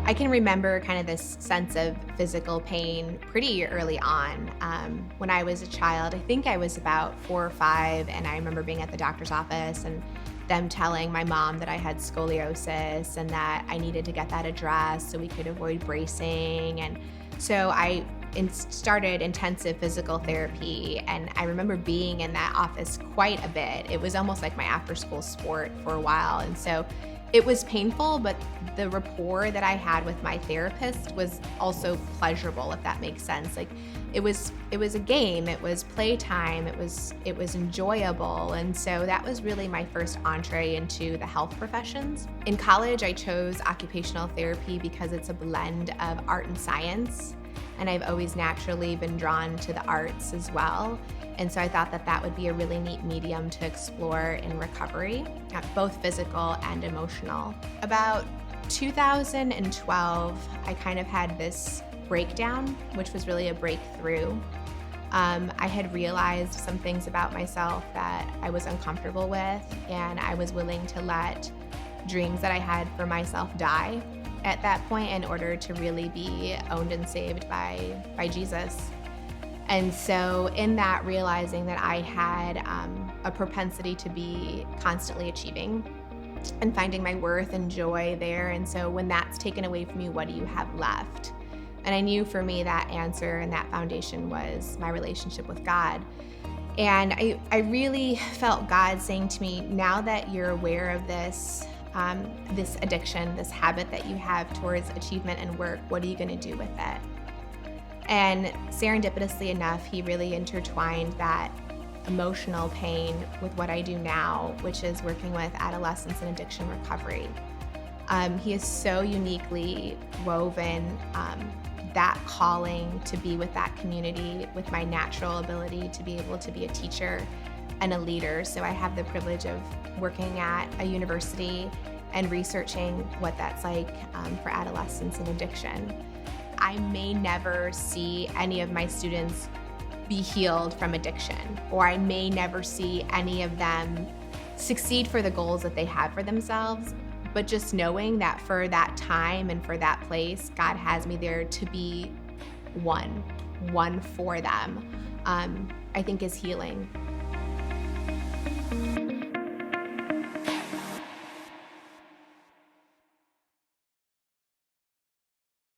I can remember kind of this sense of physical pain pretty early on. When I was a child, I think I was about 4 or 5, and I remember being at the doctor's office and them telling my mom that I had scoliosis and that I needed to get that addressed so we could avoid bracing. And so started intensive physical therapy, and I remember being in that office quite a bit. It was almost like my after school sport for a while. And so it was painful, but the rapport that I had with my therapist was also pleasurable, if that makes sense. Like it was a game, it was playtime, it was enjoyable. And so that was really my first entree into the health professions. In college, I chose occupational therapy because it's a blend of art and science. And I've always naturally been drawn to the arts as well. And so I thought that that would be a really neat medium to explore in recovery, both physical and emotional. About 2012, I kind of had this breakdown, which was really a breakthrough. I had realized some things about myself that I was uncomfortable with, and I was willing to let dreams that I had for myself die at that point in order to really be owned and saved by Jesus. And so in that, realizing that I had a propensity to be constantly achieving and finding my worth and joy there. And so when that's taken away from you, what do you have left? And I knew for me that answer and that foundation was my relationship with God. And I really felt God saying to me, now that you're aware of this addiction, this habit that you have towards achievement and work, what are you going to do with it? And serendipitously enough, he really intertwined that emotional pain with what I do now, which is working with adolescents in addiction recovery. He is so uniquely woven that calling to be with that community with my natural ability to be able to be a teacher and a leader. So I have the privilege of working at a university and researching what that's like for adolescents in addiction. I may never see any of my students be healed from addiction, or I may never see any of them succeed for the goals that they have for themselves. But just knowing that for that time and for that place, God has me there to be one for them, I think is healing.